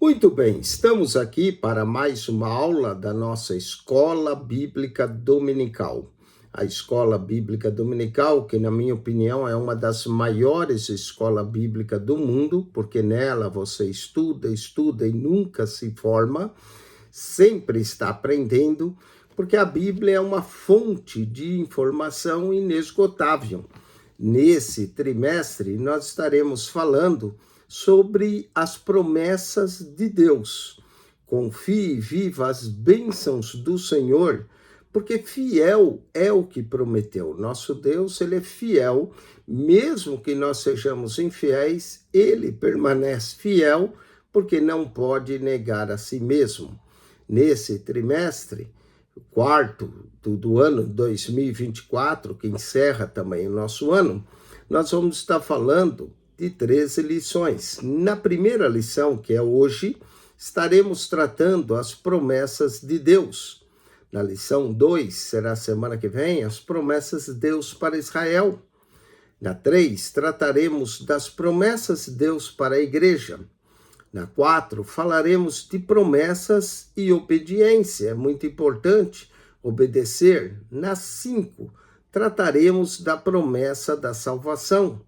Muito bem, estamos aqui para mais uma aula da nossa Escola Bíblica Dominical. A Escola Bíblica Dominical, que na minha opinião é uma das maiores escolas bíblicas do mundo, porque nela você estuda e nunca se forma, sempre está aprendendo, porque a Bíblia é uma fonte de informação inesgotável. Nesse trimestre, nós estaremos falando sobre as promessas de Deus. Confie e viva as bênçãos do Senhor, porque fiel é o que prometeu. Nosso Deus, ele é fiel, mesmo que nós sejamos infiéis, ele permanece fiel, porque não pode negar a si mesmo. Nesse trimestre, o quarto do ano 2024, que encerra também o nosso ano, nós vamos estar falando de 13 lições. Na primeira lição, que é hoje, estaremos tratando as promessas de Deus. Na lição 2, será semana que vem, as promessas de Deus para Israel. Na 3, trataremos das promessas de Deus para a igreja. Na 4, falaremos de promessas e obediência. É muito importante obedecer. Na 5, trataremos da promessa da salvação.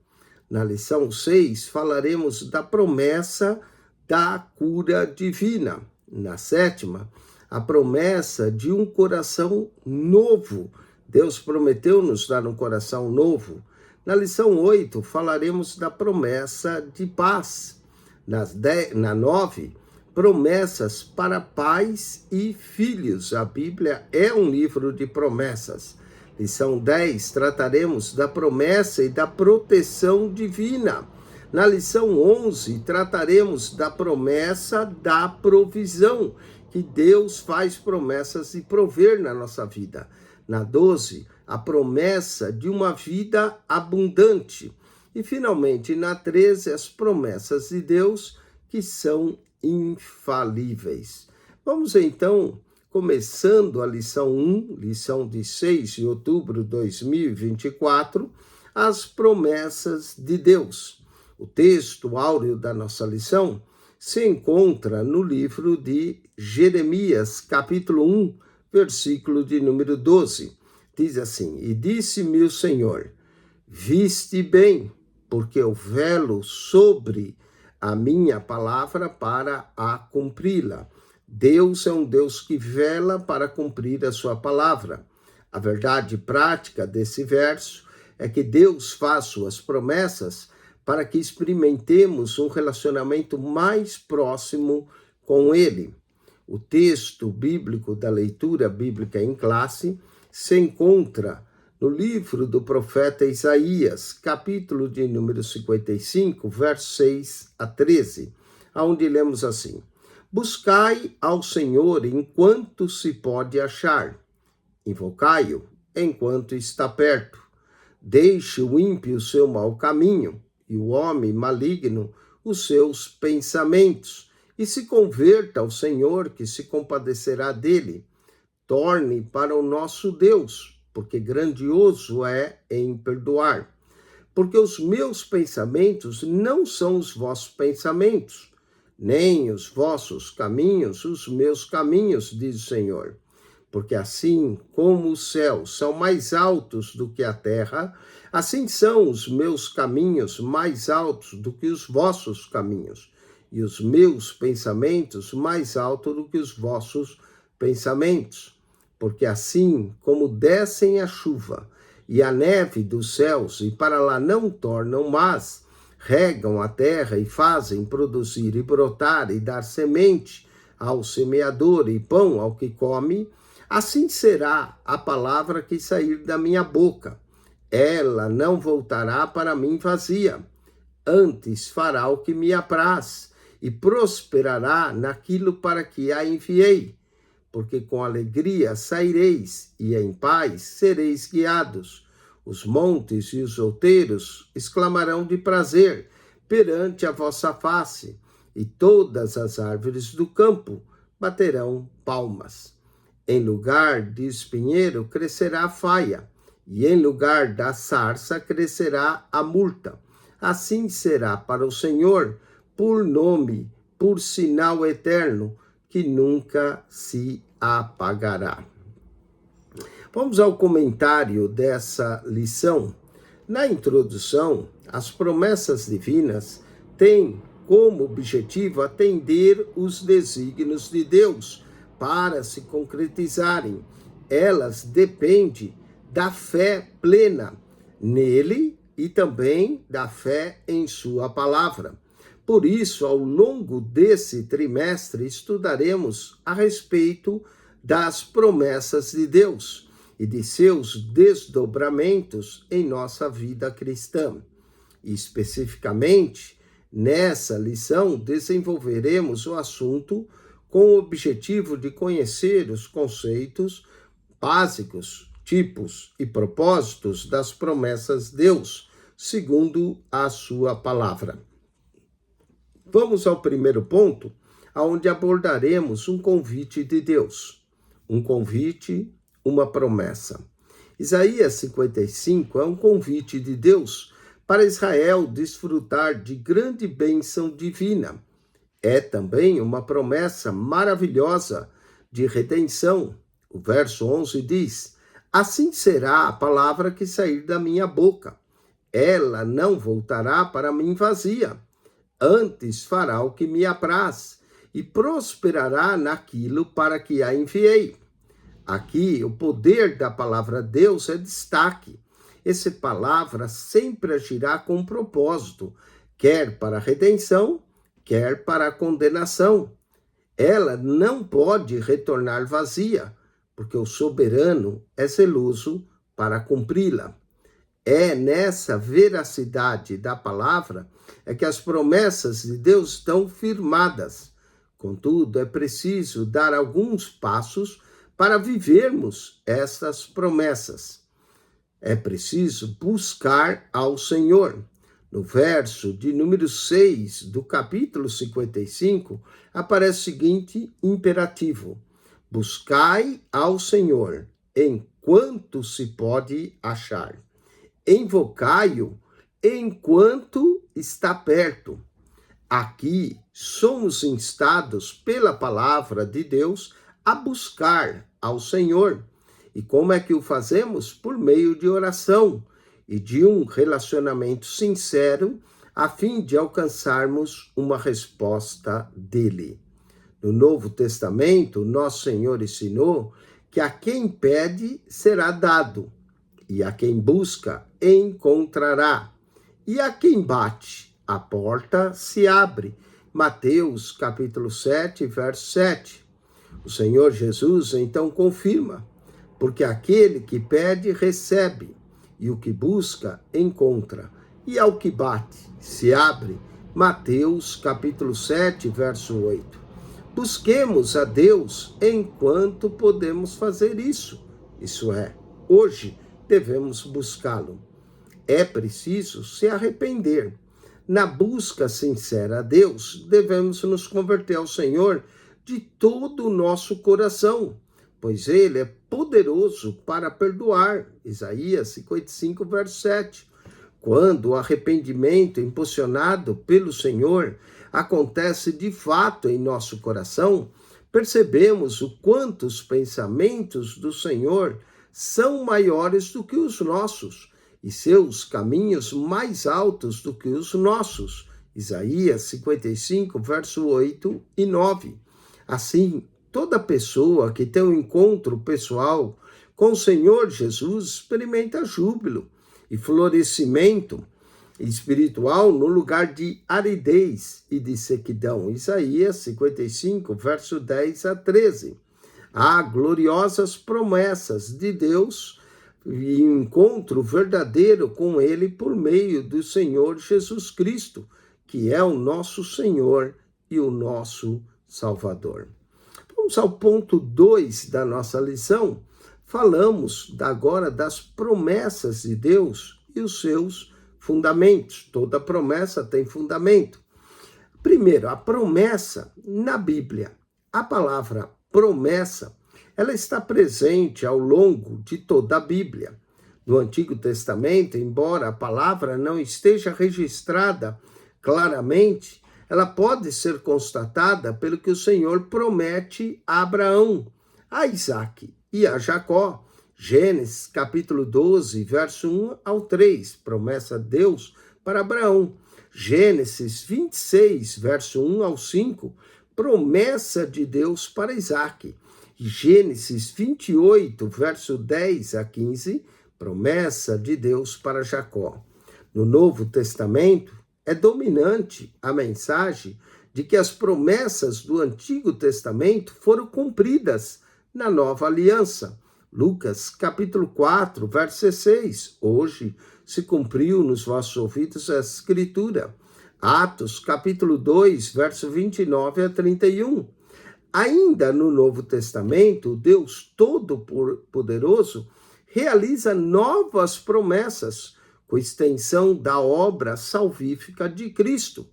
Na lição 6, falaremos da promessa da cura divina. Na 7ª, a promessa de um coração novo. Deus prometeu nos dar um coração novo. Na lição 8, falaremos da promessa de paz. Na 9, promessas para pais e filhos. A Bíblia é um livro de promessas. Lição 10, trataremos da promessa e da proteção divina. Na lição 11, trataremos da promessa da provisão, que Deus faz promessas de prover na nossa vida. Na 12, a promessa de uma vida abundante. E, finalmente, na 13, as promessas de Deus, que são infalíveis. Vamos, então, começando a lição 1, lição de 6 de outubro de 2024, as promessas de Deus. O texto áureo da nossa lição se encontra no livro de Jeremias, capítulo 1, versículo de número 12. Diz assim: E disse-me o Senhor, viste bem, porque eu velo sobre a minha palavra para a cumpri-la. Deus é um Deus que vela para cumprir a sua palavra. A verdade prática desse verso é que Deus faz suas promessas para que experimentemos um relacionamento mais próximo com Ele. O texto bíblico da leitura bíblica em classe se encontra no livro do profeta Isaías, capítulo de número 55, versos 6 a 13, onde lemos assim: Buscai ao Senhor enquanto se pode achar, invocai-o enquanto está perto. Deixe o ímpio o seu mau caminho, e o homem maligno os seus pensamentos, e se converta ao Senhor, que se compadecerá dele. Torne para o nosso Deus, porque grandioso é em perdoar. Porque os meus pensamentos não são os vossos pensamentos, nem os vossos caminhos os meus caminhos, diz o Senhor. Porque assim como os céus são mais altos do que a terra, assim são os meus caminhos mais altos do que os vossos caminhos, e os meus pensamentos mais altos do que os vossos pensamentos. Porque assim como descem a chuva e a neve dos céus, e para lá não tornam, mas regam a terra e fazem produzir e brotar e dar semente ao semeador e pão ao que come, assim será a palavra que sair da minha boca. Ela não voltará para mim vazia, antes fará o que me apraz, e prosperará naquilo para que a enviei. Porque com alegria saireis, e em paz sereis guiados. Os montes e os outeiros exclamarão de prazer perante a vossa face, e todas as árvores do campo baterão palmas. Em lugar de espinheiro crescerá a faia, e em lugar da sarça crescerá a murta. Assim será para o Senhor por nome por sinal eterno que nunca se apagará. Vamos ao comentário dessa lição. Na introdução, as promessas divinas têm como objetivo atender os desígnios de Deus para se concretizarem. Elas dependem da fé plena nele e também da fé em sua palavra. Por isso, ao longo desse trimestre, estudaremos a respeito das promessas de Deus e de seus desdobramentos em nossa vida cristã. E, especificamente, nessa lição, desenvolveremos o assunto com o objetivo de conhecer os conceitos básicos, tipos e propósitos das promessas de Deus, segundo a sua palavra. Vamos ao primeiro ponto, onde abordaremos um convite de Deus. Um convite, uma promessa. Isaías 55 é um convite de Deus para Israel desfrutar de grande bênção divina. É também uma promessa maravilhosa de redenção. O verso 11 diz: assim será a palavra que sair da minha boca. Ela não voltará para mim vazia. Antes fará o que me apraz e prosperará naquilo para que a enviei. Aqui, o poder da palavra Deus é destaque. Essa palavra sempre agirá com um propósito, quer para a redenção, quer para a condenação. Ela não pode retornar vazia, porque o soberano é zeloso para cumpri-la. É nessa veracidade da palavra que as promessas de Deus estão firmadas. Contudo, é preciso dar alguns passos para vivermos essas promessas. É preciso buscar ao Senhor. No verso de número 6 do capítulo 55, aparece o seguinte imperativo: buscai ao Senhor enquanto se pode achar. Invocai-o enquanto está perto. Aqui somos instados pela palavra de Deus a buscar ao Senhor. E como é que o fazemos? Por meio de oração e de um relacionamento sincero, a fim de alcançarmos uma resposta dele. No Novo Testamento, nosso Senhor ensinou que a quem pede será dado, e a quem busca encontrará, e a quem bate a porta se abre. Mateus capítulo 7, verso 7. O Senhor Jesus então confirma: porque aquele que pede recebe, e o que busca encontra, e ao que bate se abre. Mateus capítulo 7, verso 8. Busquemos a Deus enquanto podemos fazer isso. Isso é, hoje devemos buscá-lo. É preciso se arrepender. Na busca sincera a Deus, devemos nos converter ao Senhor de todo o nosso coração, pois Ele é poderoso para perdoar. Isaías 55, verso 7. Quando o arrependimento impulsionado pelo Senhor acontece de fato em nosso coração, percebemos o quanto os pensamentos do Senhor são maiores do que os nossos, e seus caminhos mais altos do que os nossos. Isaías 55, verso 8 e 9. Assim, toda pessoa que tem um encontro pessoal com o Senhor Jesus experimenta júbilo e florescimento espiritual no lugar de aridez e de sequidão. Isaías 55, verso 10 a 13. Há gloriosas promessas de Deus e encontro verdadeiro com Ele por meio do Senhor Jesus Cristo, que é o nosso Senhor e o nosso Salvador. Vamos ao ponto 2 da nossa lição. Falamos agora das promessas de Deus e os seus fundamentos. Toda promessa tem fundamento. Primeiro, a promessa na Bíblia. A palavra promessa, ela está presente ao longo de toda a Bíblia. No Antigo Testamento, embora a palavra não esteja registrada claramente, ela pode ser constatada pelo que o Senhor promete a Abraão, a Isaque e a Jacó. Gênesis capítulo 12, verso 1 ao 3, promessa de Deus para Abraão. Gênesis 26, verso 1 ao 5, promessa de Deus para Isaque. Gênesis 28, verso 10 a 15, promessa de Deus para Jacó. No Novo Testamento, é dominante a mensagem de que as promessas do Antigo Testamento foram cumpridas na Nova Aliança. Lucas, capítulo 4, verso 16. Hoje se cumpriu nos vossos ouvidos a Escritura. Atos, capítulo 2, verso 29 a 31. Ainda no Novo Testamento, Deus Todo-Poderoso realiza novas promessas com extensão da obra salvífica de Cristo,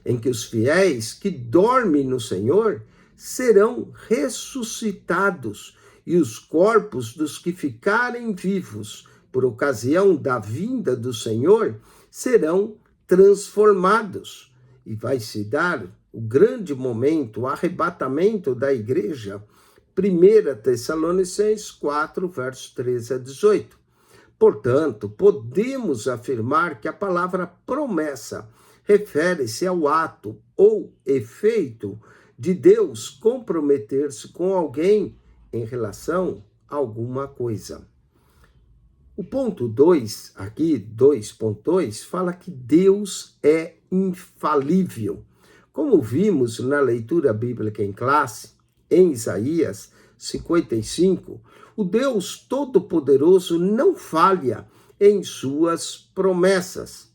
em que os fiéis que dormem no Senhor serão ressuscitados e os corpos dos que ficarem vivos por ocasião da vinda do Senhor serão transformados. E vai se dar o grande momento, o arrebatamento da igreja, 1 Tessalonicenses 4, versos 13 a 18. Portanto, podemos afirmar que a palavra promessa refere-se ao ato ou efeito de Deus comprometer-se com alguém em relação a alguma coisa. O ponto 2, aqui 2.2, fala que Deus é infalível. Como vimos na leitura bíblica em classe, em Isaías 55, o Deus Todo-Poderoso não falha em suas promessas.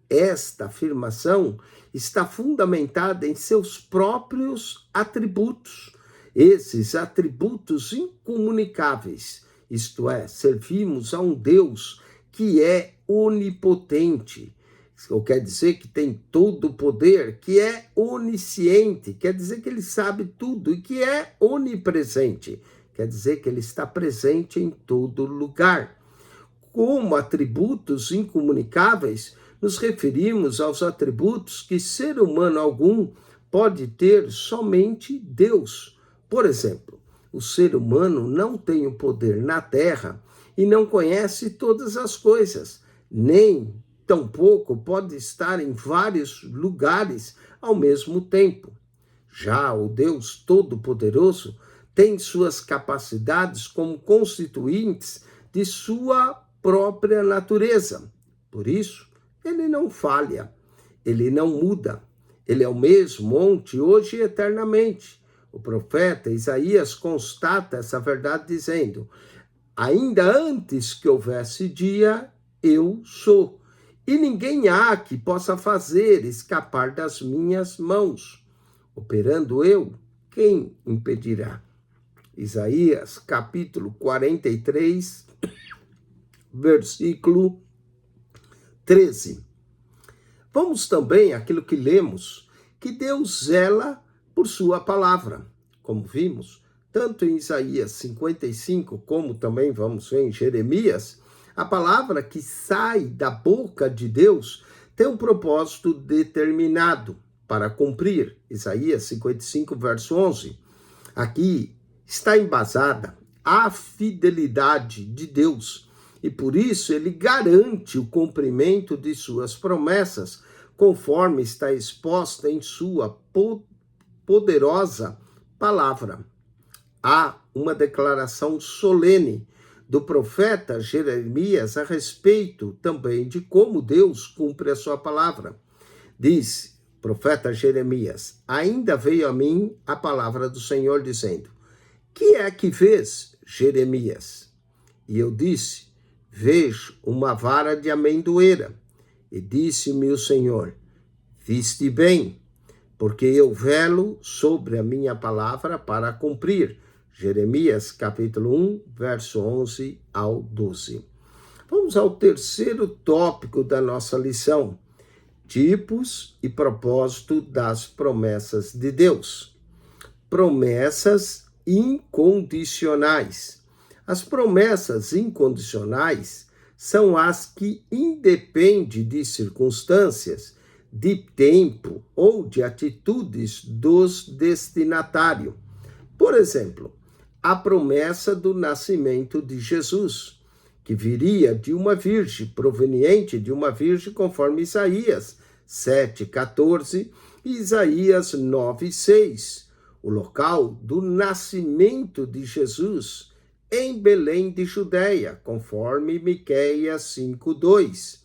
Esta afirmação está fundamentada em seus próprios atributos. Esses atributos incomunicáveis, isto é, servimos a um Deus que é onipotente, ou quer dizer que tem todo o poder, que é onisciente, quer dizer que ele sabe tudo, e que é onipresente, quer dizer que ele está presente em todo lugar. Como atributos incomunicáveis, nos referimos aos atributos que ser humano algum pode ter somente Deus. Por exemplo, o ser humano não tem o poder na terra e não conhece todas as coisas, nem tampouco pode estar em vários lugares ao mesmo tempo. Já o Deus Todo-Poderoso tem suas capacidades como constituintes de sua própria natureza. Por isso, ele não falha, ele não muda. Ele é o mesmo ontem, hoje e eternamente. O profeta Isaías constata essa verdade dizendo: ainda antes que houvesse dia, eu sou, e ninguém há que possa fazer escapar das minhas mãos. Operando eu, quem impedirá? Isaías, capítulo 43, versículo 13. Vamos também àquilo que lemos, que Deus zela por sua palavra. Como vimos, tanto em Isaías 55, como também vamos ver em Jeremias, a palavra que sai da boca de Deus tem um propósito determinado para cumprir. Isaías 55, verso 11. Aqui está embasada a fidelidade de Deus, e por isso ele garante o cumprimento de suas promessas, conforme está exposta em sua poderosa palavra. Há uma declaração solene do profeta Jeremias a respeito também de como Deus cumpre a sua palavra. Diz o profeta Jeremias: ainda veio a mim a palavra do Senhor dizendo: que é que vês, Jeremias? E eu disse: vejo uma vara de amendoeira. E disse-me o Senhor: viste bem, porque eu velo sobre a minha palavra para cumprir. Jeremias, capítulo 1, verso 11 ao 12. Vamos ao terceiro tópico da nossa lição: tipos e propósito das promessas de Deus. Promessas incondicionais. As promessas incondicionais são as que independem de circunstâncias, de tempo ou de atitudes dos destinatários. Por exemplo, a promessa do nascimento de Jesus, que viria de uma virgem, proveniente de uma virgem, conforme Isaías 7,14 e Isaías 9,6. O local do nascimento de Jesus em Belém de Judeia, conforme Miqueias 5,2.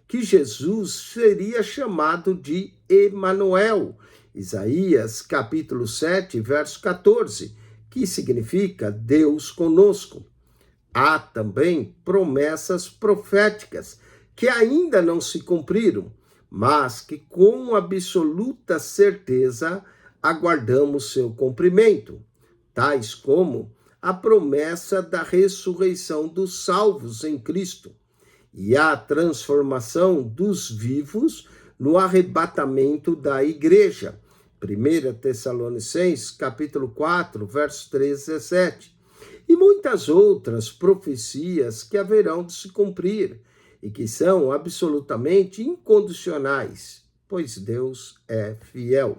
Que Jesus seria chamado de Emanuel, Isaías capítulo 7, verso 14, que significa Deus conosco. Há também promessas proféticas que ainda não se cumpriram, mas que com absoluta certeza aguardamos seu cumprimento, tais como a promessa da ressurreição dos salvos em Cristo e a transformação dos vivos no arrebatamento da igreja. 1 Tessalonicenses, capítulo 4, verso 13 a 17. E muitas outras profecias que haverão de se cumprir e que são absolutamente incondicionais, pois Deus é fiel.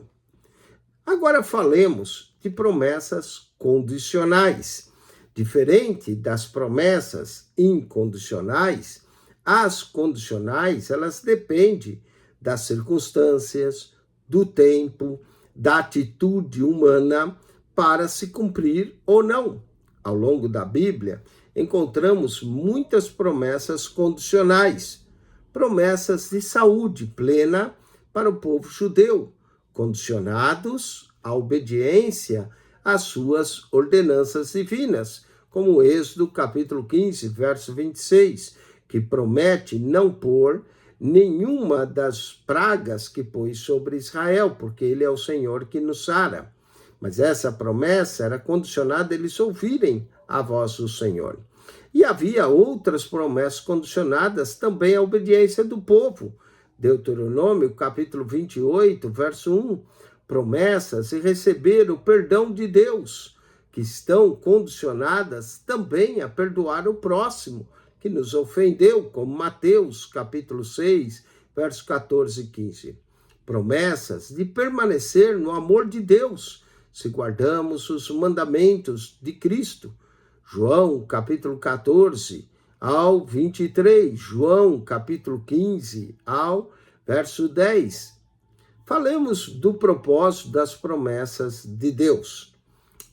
Agora falemos de promessas condicionais. Diferente das promessas incondicionais, as condicionais, elas dependem das circunstâncias, do tempo, da atitude humana para se cumprir ou não. Ao longo da Bíblia, encontramos muitas promessas condicionais, promessas de saúde plena para o povo judeu, condicionados à obediência às suas ordenanças divinas, como Êxodo capítulo 15, verso 26, que promete não pôr nenhuma das pragas que pôs sobre Israel, porque ele é o Senhor que nos sara. Mas essa promessa era condicionada a eles ouvirem a voz do Senhor. E havia outras promessas condicionadas também à obediência do povo. Deuteronômio, capítulo 28, verso 1. Promessas e receber o perdão de Deus, que estão condicionadas também a perdoar o próximo, que nos ofendeu, como Mateus, capítulo 6, verso 14 e 15. Promessas de permanecer no amor de Deus, se guardamos os mandamentos de Cristo. João, capítulo 14, ao 23. João, capítulo 15, ao verso 10. Falemos do propósito das promessas de Deus.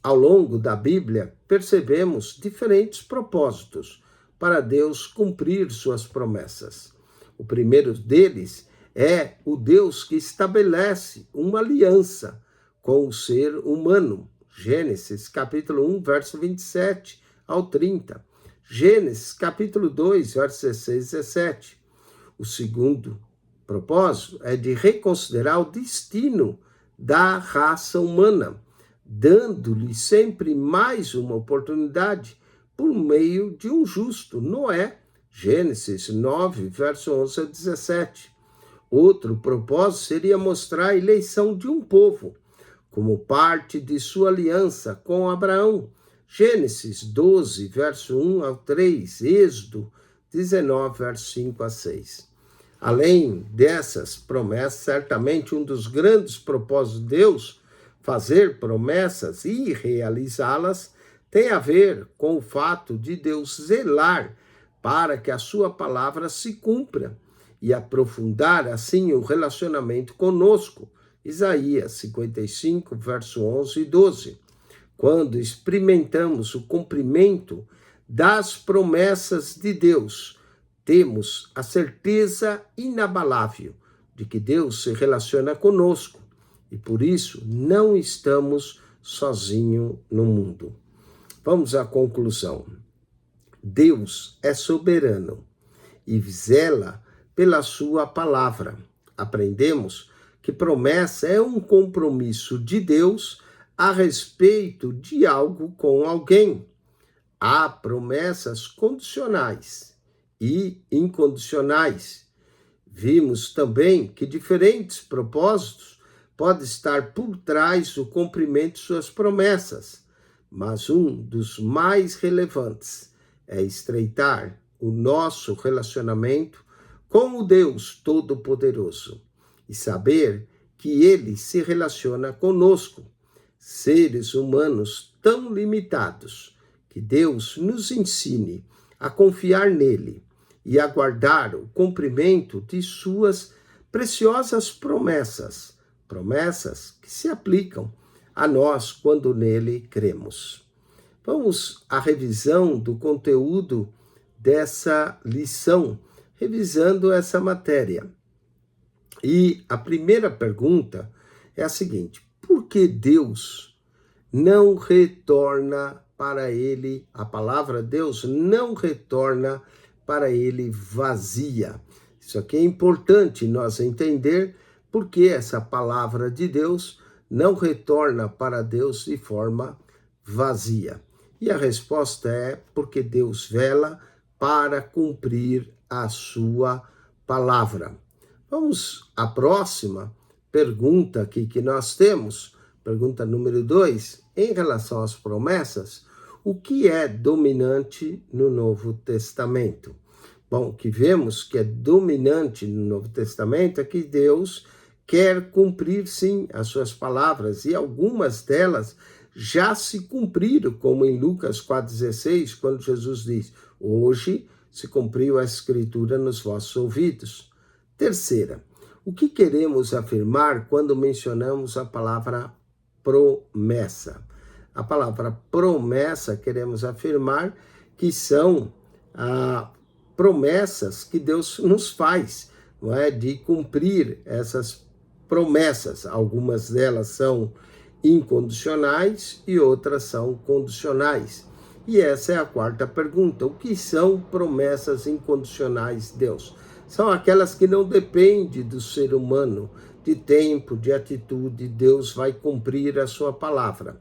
Ao longo da Bíblia, percebemos diferentes propósitos para Deus cumprir suas promessas. O primeiro deles é o Deus que estabelece uma aliança com o ser humano. Gênesis, capítulo 1, verso 27 ao 30. Gênesis, capítulo 2, verso 16 e 17. O segundo propósito é de reconsiderar o destino da raça humana, dando-lhe sempre mais uma oportunidade por meio de um justo, Noé. Gênesis 9, verso 11 a 17. Outro propósito seria mostrar a eleição de um povo, como parte de sua aliança com Abraão. Gênesis 12, verso 1 ao 3, Êxodo 19, verso 5 a 6. Além dessas promessas, certamente um dos grandes propósitos de Deus, fazer promessas e realizá-las, tem a ver com o fato de Deus zelar para que a sua palavra se cumpra e aprofundar assim o relacionamento conosco. Isaías 55, verso 11 e 12. Quando experimentamos o cumprimento das promessas de Deus, temos a certeza inabalável de que Deus se relaciona conosco e por isso não estamos sozinhos no mundo. Vamos à conclusão. Deus é soberano e zela pela sua palavra. Aprendemos que promessa é um compromisso de Deus a respeito de algo com alguém. Há promessas condicionais e incondicionais. Vimos também que diferentes propósitos podem estar por trás do cumprimento de suas promessas, mas um dos mais relevantes é estreitar o nosso relacionamento com o Deus Todo-Poderoso. e saber que ele se relaciona conosco, seres humanos tão limitados, que Deus nos ensine a confiar nele e aguardar o cumprimento de suas preciosas promessas, promessas que se aplicam a nós quando nele cremos. Vamos à revisão do conteúdo dessa lição, revisando essa matéria. E a primeira pergunta é a seguinte: por que Deus não retorna para ele, a palavra Deus não retorna para ele vazia? Isso aqui é importante nós entender, porque essa palavra de Deus não retorna para Deus de forma vazia. E a resposta é porque Deus vela para cumprir a sua palavra. Vamos à próxima pergunta aqui que nós temos, pergunta número 2, em relação às promessas, o que é dominante no Novo Testamento? Bom, o que vemos que é dominante no Novo Testamento é que Deus quer cumprir, sim, as suas palavras, e algumas delas já se cumpriram, como em Lucas 4,16, quando Jesus diz: hoje se cumpriu a Escritura nos vossos ouvidos. Terceira, o que queremos afirmar quando mencionamos a palavra promessa? A palavra promessa, queremos afirmar que são promessas que Deus nos faz, não é? De cumprir essas promessas. Algumas delas são incondicionais e outras são condicionais. E essa é a quarta pergunta: o que são promessas incondicionais de Deus? São aquelas que não dependem do ser humano, de tempo, de atitude. Deus vai cumprir a sua palavra.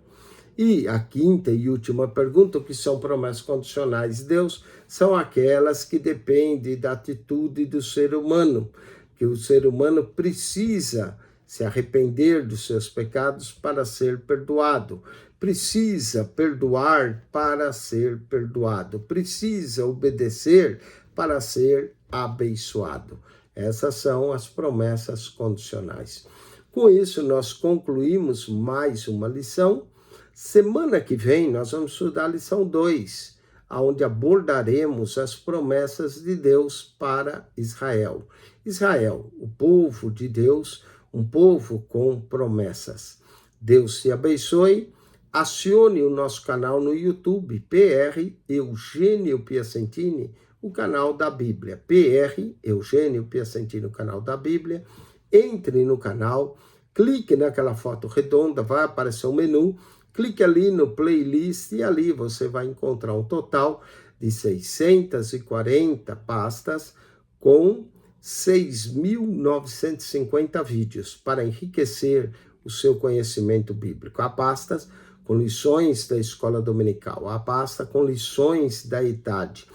E a quinta e última pergunta: o que são promessas condicionais de Deus? São aquelas que dependem da atitude do ser humano, que o ser humano precisa se arrepender dos seus pecados para ser perdoado, precisa perdoar para ser perdoado, precisa obedecer para ser abençoado. Essas são as promessas condicionais. Com isso, nós concluímos mais uma lição. Semana que vem, nós vamos estudar a lição 2, onde abordaremos as promessas de Deus para Israel. Israel, o povo de Deus, um povo com promessas. Deus te abençoe. Acione o nosso canal no YouTube, PR Eugênio Piacentini, o canal da Bíblia. PR Eugênio Piacentini, o canal da Bíblia. Entre no canal, clique naquela foto redonda, vai aparecer um menu, clique ali no playlist e ali você vai encontrar um total de 640 pastas com 6.950 vídeos para enriquecer o seu conhecimento bíblico. Há pastas com lições da escola dominical, há pasta com lições da idade.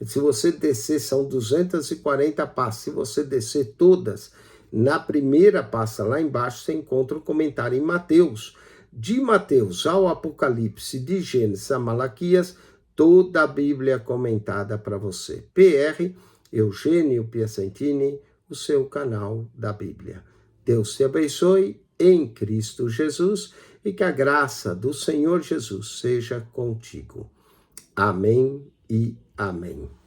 Se você descer, são 240 pastas. Se você descer todas, na primeira pasta lá embaixo você encontra o comentário em Mateus. De Mateus ao Apocalipse, de Gênesis a Malaquias, toda a Bíblia comentada para você. PR Eugênio Piacentini, o seu canal da Bíblia. Deus te abençoe em Cristo Jesus e que a graça do Senhor Jesus seja contigo. Amém e amém.